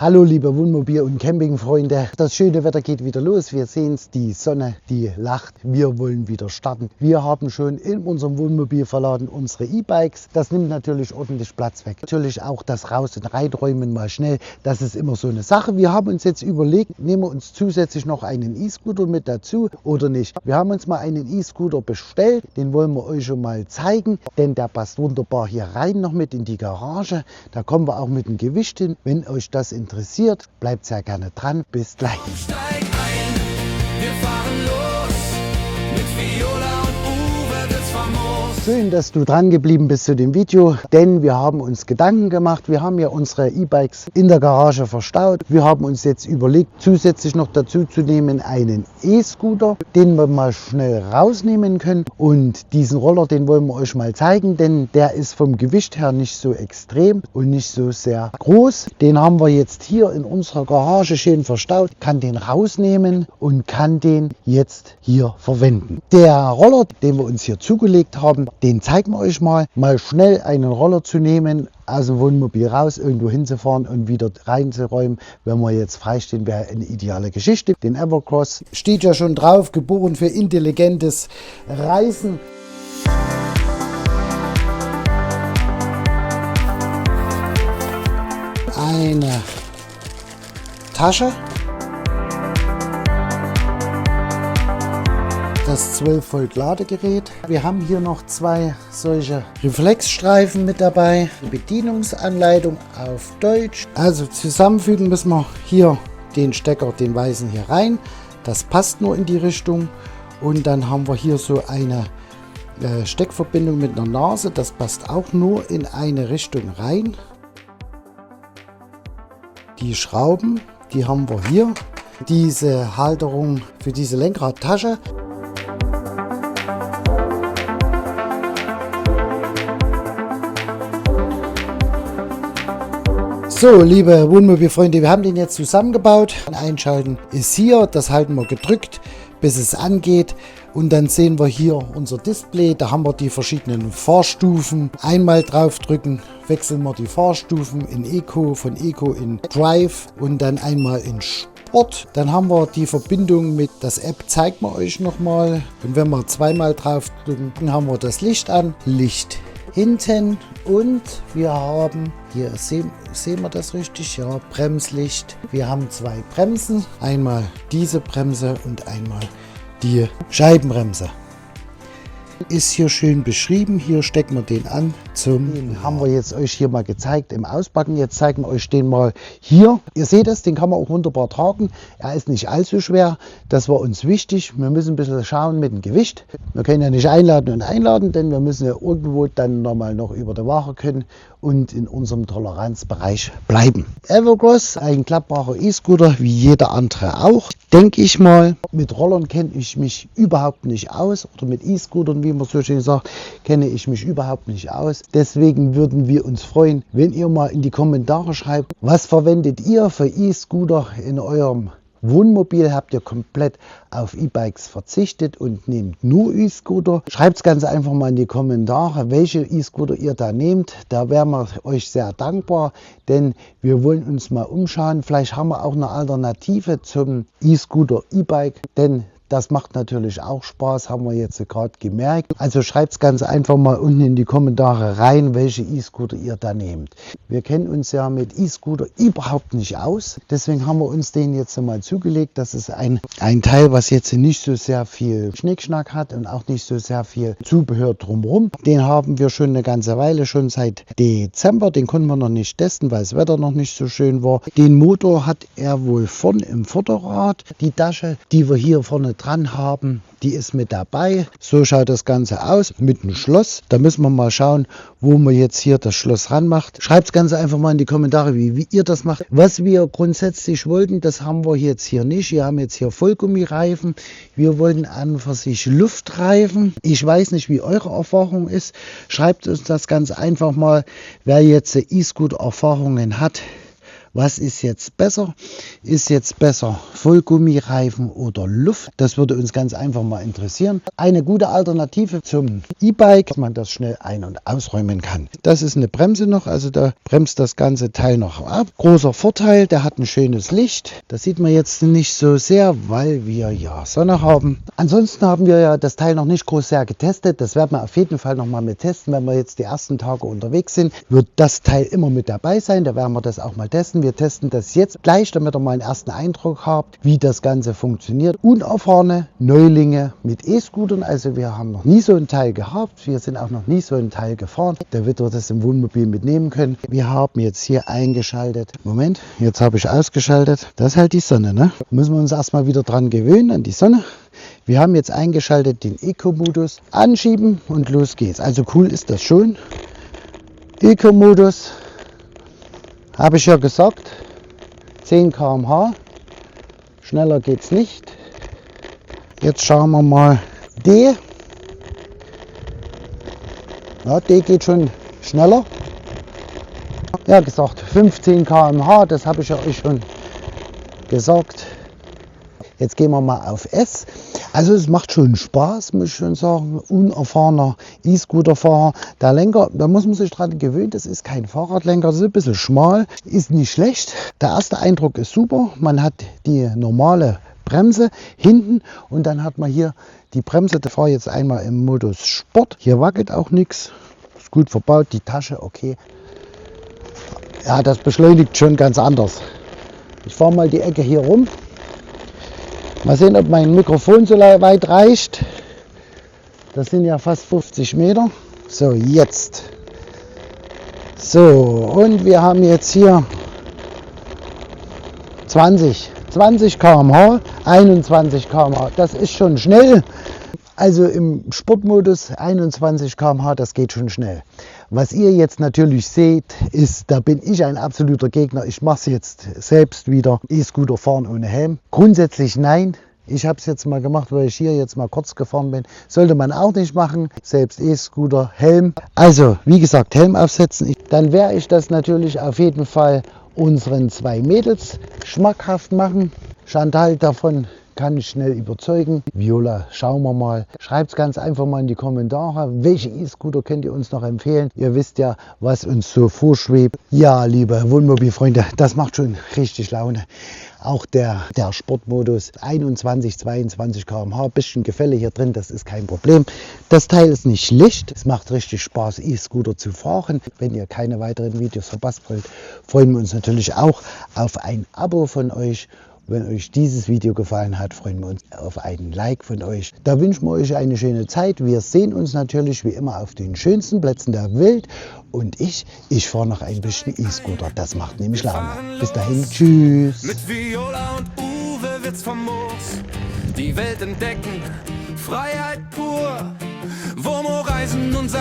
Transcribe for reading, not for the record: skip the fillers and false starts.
Hallo liebe Wohnmobil- und Campingfreunde, das schöne Wetter geht wieder los. Wir sehen es, die Sonne, die lacht. Wir wollen wieder starten. Wir haben schon in unserem Wohnmobil verladen unsere E-Bikes. Das nimmt natürlich ordentlich Platz weg. Natürlich auch das Raus- und Reinräumen mal schnell. Das ist immer so eine Sache. Wir haben uns jetzt überlegt, nehmen wir uns zusätzlich noch einen E-Scooter mit dazu oder nicht. Wir haben uns mal einen E-Scooter bestellt. Den wollen wir euch schon mal zeigen, denn der passt wunderbar hier rein noch mit in die Garage. Da kommen wir auch mit dem Gewicht hin. Wenn euch das interessiert, bleibt sehr gerne dran. Bis gleich. Steig ein, wir fahren los. Mit Viola und Uwe wird's famos. Schön, dass du dran geblieben bist zu dem Video, denn wir haben uns Gedanken gemacht. Wir haben ja unsere E-Bikes in der Garage verstaut. Wir haben uns jetzt überlegt, zusätzlich noch dazu zu nehmen einen E-Scooter, den wir mal schnell rausnehmen können. Und diesen Roller, den wollen wir euch mal zeigen, denn der ist vom Gewicht her nicht so extrem und nicht so sehr groß. Den haben wir jetzt hier in unserer Garage schön verstaut, kann den rausnehmen und kann den jetzt hier verwenden. Der Roller, den wir uns hier zugelegt haben, den zeigen wir euch mal. Mal schnell einen Roller zu nehmen, aus dem Wohnmobil raus, irgendwo hinzufahren und wieder reinzuräumen, wenn wir jetzt freistehen, wäre eine ideale Geschichte. Den Evercross steht ja schon drauf, geboren für intelligentes Reisen. Eine Tasche. Das 12 Volt Ladegerät. Wir haben hier noch zwei solche Reflexstreifen mit dabei. Die Bedienungsanleitung auf Deutsch. Also zusammenfügen müssen wir hier den Stecker, den weißen hier rein. Das passt nur in die Richtung. Und dann haben wir hier so eine Steckverbindung mit einer Nase. Das passt auch nur in eine Richtung rein. Die Schrauben, die haben wir hier. Diese Halterung für diese Lenkradtasche. So, liebe Wohnmobilfreunde, wir haben den jetzt zusammengebaut. Einschalten ist hier, das halten wir gedrückt, bis es angeht. Und dann sehen wir hier unser Display, da haben wir die verschiedenen Fahrstufen. Einmal draufdrücken, wechseln wir die Fahrstufen in Eco, von Eco in Drive und dann einmal in Sport. Dann haben wir die Verbindung mit das App, zeigt man euch nochmal. Und wenn wir zweimal draufdrücken, dann haben wir das Licht an, Licht hinten und wir haben, hier sehen wir das richtig, ja, Bremslicht. Wir haben zwei Bremsen, einmal diese Bremse und einmal die Scheibenbremse. Ist hier schön beschrieben, hier stecken wir den an den haben wir jetzt euch hier mal gezeigt im Auspacken. Jetzt zeigen wir euch den mal hier. Ihr seht es, den kann man auch wunderbar tragen. Er ist nicht allzu schwer, das war uns wichtig. Wir müssen ein bisschen schauen mit dem Gewicht. Wir können ja nicht einladen und einladen, denn wir müssen ja irgendwo dann nochmal noch über die Waage können und in unserem Toleranzbereich bleiben. Evercross, ein klappbarer E-Scooter, wie jeder andere auch. Denke ich mal, mit Rollern kenne ich mich überhaupt nicht aus oder mit E-Scootern, wie man so schön sagt, kenne ich mich überhaupt nicht aus. Deswegen würden wir uns freuen, wenn ihr mal in die Kommentare schreibt, was verwendet ihr für E-Scooter in eurem Wohnmobil? Habt ihr komplett auf E-Bikes verzichtet und nehmt nur E-Scooter? Schreibt es ganz einfach mal in die Kommentare, welche E-Scooter ihr da nehmt. Da wären wir euch sehr dankbar, denn wir wollen uns mal umschauen. Vielleicht haben wir auch eine Alternative zum E-Scooter E-Bike, denn das macht natürlich auch Spaß, haben wir jetzt gerade gemerkt. Also schreibt es ganz einfach mal unten in die Kommentare rein, welche E-Scooter ihr da nehmt. Wir kennen uns ja mit E-Scooter überhaupt nicht aus. Deswegen haben wir uns den jetzt mal zugelegt. Das ist ein Teil, was jetzt nicht so sehr viel Schnickschnack hat und auch nicht so sehr viel Zubehör drumherum. Den haben wir schon eine ganze Weile, schon seit Dezember. Den konnten wir noch nicht testen, weil das Wetter noch nicht so schön war. Den Motor hat er wohl vorne im Vorderrad. Die Tasche, die wir hier vorne dran haben, die ist mit dabei. So schaut das Ganze aus mit einem Schloss. Da müssen wir mal schauen, wo man jetzt hier das Schloss ranmacht. Schreibt das Ganze einfach mal in die Kommentare, wie ihr das macht. Was wir grundsätzlich wollten, das haben wir jetzt hier nicht. Wir haben jetzt hier Vollgummireifen. Wir wollten an für sich Luftreifen. Ich weiß nicht, wie eure Erfahrung ist. Schreibt uns das ganz einfach mal, wer jetzt E-Scooter-Erfahrungen hat. Was ist jetzt besser? Ist jetzt besser Vollgummireifen oder Luft? Das würde uns ganz einfach mal interessieren. Eine gute Alternative zum E-Bike, dass man das schnell ein- und ausräumen kann. Das ist eine Bremse noch, also da bremst das ganze Teil noch ab. Großer Vorteil, der hat ein schönes Licht. Das sieht man jetzt nicht so sehr, weil wir ja Sonne haben. Ansonsten haben wir ja das Teil noch nicht groß sehr getestet. Das werden wir auf jeden Fall noch mal mit testen. Wenn wir jetzt die ersten Tage unterwegs sind, wird das Teil immer mit dabei sein. Da werden wir das auch mal testen. Wir testen das jetzt gleich, damit ihr mal einen ersten Eindruck habt, wie das Ganze funktioniert. Unerfahrene Neulinge mit E-Scootern. Also wir haben noch nie so ein Teil gehabt. Wir sind auch noch nie so ein Teil gefahren, damit wir das im Wohnmobil mitnehmen können. Wir haben jetzt hier eingeschaltet. Moment, jetzt habe ich ausgeschaltet. Das ist halt die Sonne, ne? Müssen wir uns erstmal wieder dran gewöhnen, an die Sonne. Wir haben jetzt eingeschaltet den Eco-Modus. Anschieben und los geht's. Also cool ist das schon. Eco-Modus, habe ich ja gesagt, 10 km/h. Schneller geht's nicht. Jetzt schauen wir mal D. Ja, D geht schon schneller. Ja, gesagt 15 km/h, das habe ich ja euch schon gesagt. Jetzt gehen wir mal auf S. Also es macht schon Spaß, muss ich schon sagen. Unerfahrener E-Scooter-Fahrer. Der Lenker, da muss man sich dran gewöhnen, das ist kein Fahrradlenker, das ist ein bisschen schmal, ist nicht schlecht. Der erste Eindruck ist super. Man hat die normale Bremse hinten und dann hat man hier die Bremse. Da fahre ich jetzt einmal im Modus Sport. Hier wackelt auch nichts. Ist gut verbaut, die Tasche, okay. Ja, das beschleunigt schon ganz anders. Ich fahre mal die Ecke hier rum. Mal sehen, ob mein Mikrofon so weit reicht. Das sind ja fast 50 Meter. So, jetzt. So, und wir haben jetzt hier 20 km/h, 21 km/h. Das ist schon schnell. Also im Sportmodus 21 km/h, das geht schon schnell. Was ihr jetzt natürlich seht, ist, da bin ich ein absoluter Gegner. Ich mache es jetzt selbst wieder, E-Scooter fahren ohne Helm. Grundsätzlich nein. Ich habe es jetzt mal gemacht, weil ich hier jetzt mal kurz gefahren bin. Sollte man auch nicht machen. Selbst E-Scooter, Helm. Also, wie gesagt, Helm aufsetzen. Dann werde ich das natürlich auf jeden Fall unseren 2 Mädels schmackhaft machen. Chantal davon kann ich schnell überzeugen. Viola, schauen wir mal. Schreibt es ganz einfach mal in die Kommentare. Welche E-Scooter könnt ihr uns noch empfehlen? Ihr wisst ja, was uns so vorschwebt. Ja, liebe Wohnmobilfreunde, das macht schon richtig Laune. Auch der Sportmodus 21, 22 km/h, bisschen Gefälle hier drin, das ist kein Problem. Das Teil ist nicht schlecht, es macht richtig Spaß, E-Scooter zu fahren. Wenn ihr keine weiteren Videos verpasst wollt, freuen wir uns natürlich auch auf ein Abo von euch. Wenn euch dieses Video gefallen hat, freuen wir uns auf einen Like von euch. Da wünschen wir euch eine schöne Zeit. Wir sehen uns natürlich wie immer auf den schönsten Plätzen der Welt. Und ich fahre noch ein bisschen E-Scooter. Das macht nämlich Laune. Bis dahin, tschüss. Mit Viola und Uwe wird's famos. Die Welt entdecken, Freiheit pur. Womo reisen unser